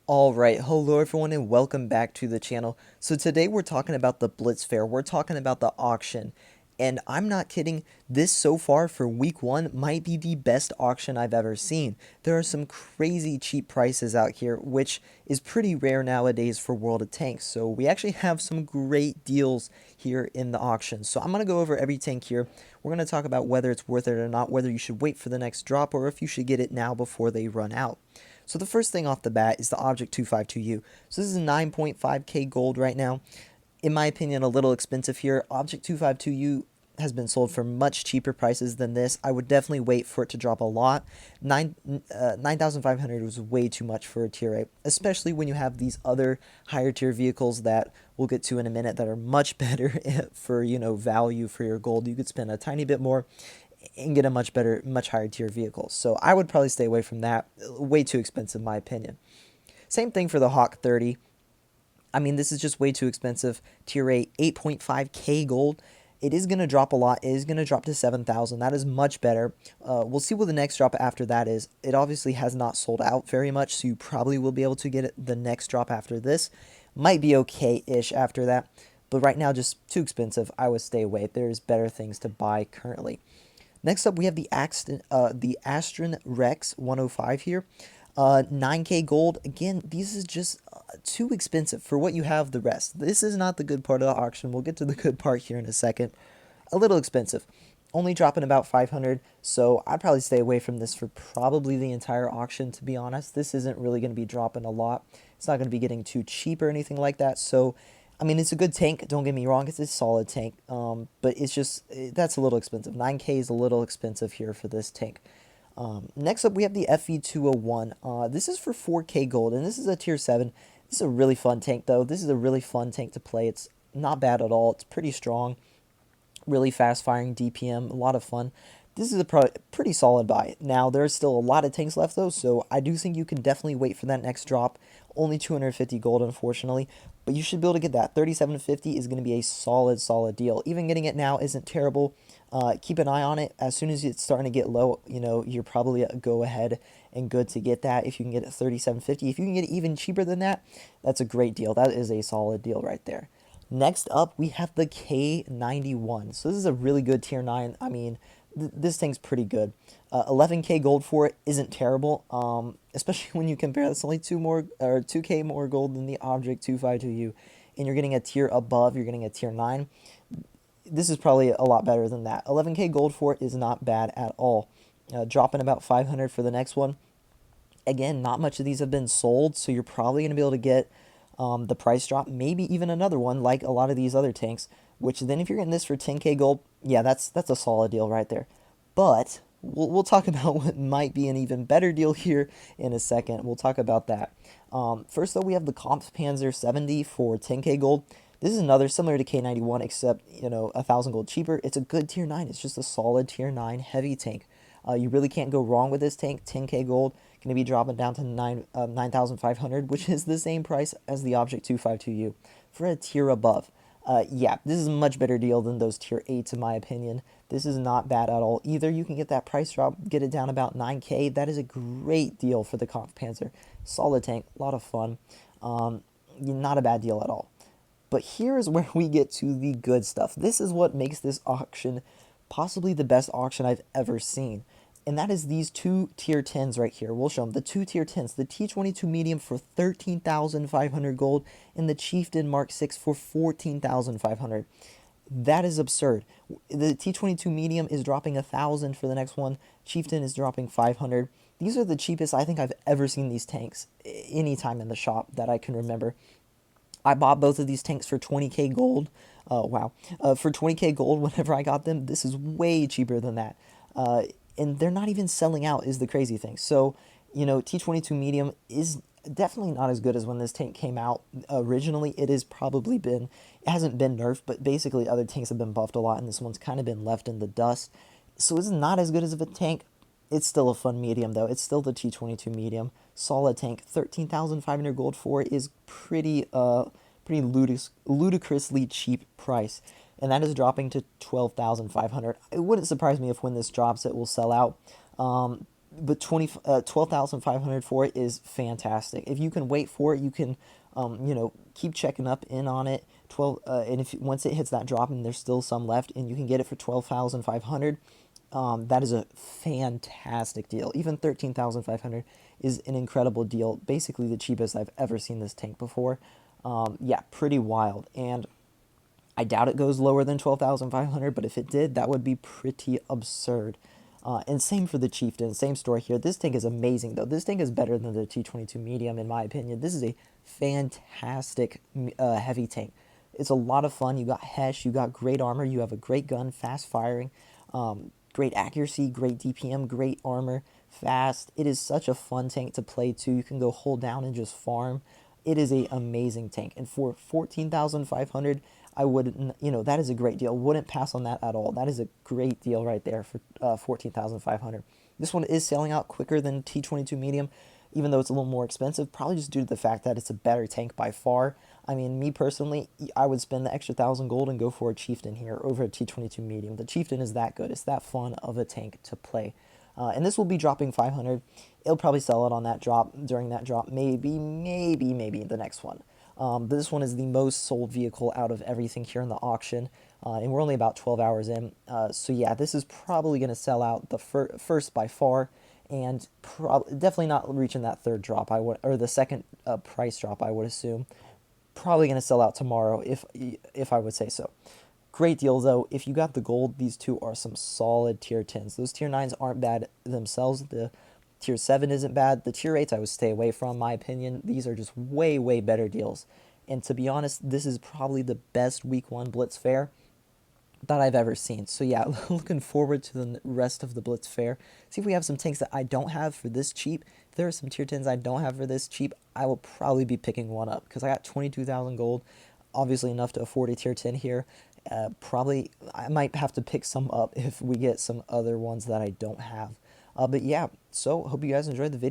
Alright, hello everyone and welcome back to the channel. So today we're talking about the Blitz Fair, we're talking about the auction, and I'm not kidding, this so far for week 1 might be the best auction I've ever seen. There are some crazy cheap prices out here, which is pretty rare nowadays for World of Tanks, so we actually have some great deals here in the auction. So I'm going to go over every tank here, we're going to talk about whether it's worth it or not, whether you should wait for the next drop, or if you should get it now before they run out. So the first thing off the bat is the Object 252U. So this is 9.5k gold right now. In my opinion, a little expensive here. Object 252U has been sold for much cheaper prices than this. I would definitely wait for it to drop a lot. 9,500 was way too much for a tier 8, especially when you have these other higher tier vehicles that we'll get to in a minute that are much better for, value for your gold. You could spend a tiny bit more and get a much better, much higher tier vehicle. So I would probably stay away from that. Way too expensive, in my opinion. Same thing for the Hawk 30. I mean, this is just way too expensive. Tier 8, 8.5k gold. It is going to drop a lot. It is going to drop to 7,000. That is much better. We'll see what the next drop after that is. It obviously has not sold out very much, so you probably will be able to get it the next drop after this. Might be okay-ish after that, but right now just too expensive. I would stay away. There's better things to buy currently. Next up, we have the Astron Rex 105 here. 9k gold. Again, these is just too expensive for what you have the rest. This is not the good part of the auction. We'll get to the good part here in a second. A little expensive. Only dropping about 500, so I'd probably stay away from this for probably the entire auction, to be honest. This isn't really going to be dropping a lot. It's not going to be getting too cheap or anything like that, so I mean, it's a good tank, don't get me wrong, it's a solid tank, but it's just, that's a little expensive. 9k is a little expensive here for this tank. Next up, we have the FE201. This is for 4k gold, and this is a tier 7. This is a really fun tank, though. This is a really fun tank to play. It's not bad at all. It's pretty strong, really fast-firing DPM, a lot of fun. This is a pretty solid buy. Now, there's still a lot of tanks left, though, so I do think you can definitely wait for that next drop. Only 250 gold, unfortunately, but you should be able to get that. 3750 is going to be a solid deal. Even getting it now isn't terrible. Keep an eye on it. As soon as it's starting to get low, you're probably a go ahead and good to get that if you can get it 3750. If you can get it even cheaper than that, that's a great deal. That is a solid deal right there. Next up, we have the K91. So this is a really good tier 9. I mean, this thing's pretty good. 11k gold for it isn't terrible, especially when you compare that's only 2k more gold than the Object 252U, and you're getting a tier above, you're getting a tier 9. This is probably a lot better than that. 11k gold for it is not bad at all. Dropping about 500 for the next one. Again, not much of these have been sold, so you're probably going to be able to get the price drop, maybe even another one like a lot of these other tanks, which then if you're getting this for 10k gold, yeah, that's a solid deal right there. But we'll talk about what might be an even better deal here in a second. We'll talk about that. First, though, we have the Kampfpanzer 70 for 10k gold. This is another similar to K91, except, 1,000 gold cheaper. It's a good tier 9. It's just a solid tier 9 heavy tank. You really can't go wrong with this tank. 10k gold, going to be dropping down to 9,500, which is the same price as the Object 252U for a tier above. Yeah, this is a much better deal than those tier 8s in my opinion. This is not bad at all either. You can get that price drop, get it down about 9k. That is a great deal for the Kampfpanzer. Solid tank, a lot of fun. Not a bad deal at all. But here is where we get to the good stuff. This is what makes this auction possibly the best auction I've ever seen. And that is these two tier 10s right here. We'll show them. The two tier 10s. The T22 medium for 13,500 gold and the Chieftain Mark 6 for 14,500. That is absurd. The T22 medium is dropping 1,000 for the next one. Chieftain is dropping 500. These are the cheapest I think I've ever seen these tanks anytime in the shop that I can remember. I bought both of these tanks for 20k gold. Wow. For 20k gold whenever I got them. This is way cheaper than that. And they're not even selling out is the crazy thing. So, T22 medium is definitely not as good as when this tank came out originally. It hasn't been nerfed, but basically other tanks have been buffed a lot, and this one's kind of been left in the dust. So it's not as good as a tank. It's still a fun medium, though. It's still the T22 medium. Solid tank. 13,500 gold for it is pretty ludicrously cheap price. And that is dropping to 12,500. It wouldn't surprise me if when this drops it will sell out. but 12,500 for it is fantastic. If you can wait for it, you can, keep checking up in on it. And if once it hits that drop and there's still some left, and you can get it for 12,500, that is a fantastic deal. Even 13,500 is an incredible deal. Basically, the cheapest I've ever seen this tank before. Yeah, pretty wild. And I doubt it goes lower than 12,500, but if it did, that would be pretty absurd. And same for the Chieftain, same story here. This tank is amazing, though. This tank is better than the T22 medium, in my opinion. This is a fantastic heavy tank. It's a lot of fun. You got Hesh, you got great armor, you have a great gun, fast firing, great accuracy, great DPM, great armor, fast. It is such a fun tank to play too. You can go hold down and just farm. It is a amazing tank, and for 14,500, I would, that is a great deal. Wouldn't pass on that at all. That is a great deal right there for 14,500. This one is selling out quicker than T22 medium, even though it's a little more expensive, probably just due to the fact that it's a better tank by far. I mean, me personally, I would spend the extra 1,000 gold and go for a Chieftain here over a T22 medium. The Chieftain is that good. It's that fun of a tank to play. And this will be dropping 500. It'll probably sell out on that drop, during that drop, maybe the next one. But this one is the most sold vehicle out of everything here in the auction, and we're only about 12 hours in. So yeah, this is probably going to sell out the first by far, and definitely not reaching that third drop, or the second price drop, I would assume. Probably going to sell out tomorrow, if I would say so. Great deal, though. If you got the gold, these two are some solid tier 10s. Those tier 9s aren't bad themselves. The tier 7 isn't bad. The tier 8s I would stay away from, my opinion. These are just way, way better deals. And to be honest, this is probably the best week 1 Blitz fair that I've ever seen. So yeah, looking forward to the rest of the Blitz fair. See if we have some tanks that I don't have for this cheap. If there are some tier 10s I don't have for this cheap, I will probably be picking one up, because I got 22,000 gold. Obviously enough to afford a tier 10 here. Probably I might have to pick some up if we get some other ones that I don't have. But yeah, so hope you guys enjoyed the video.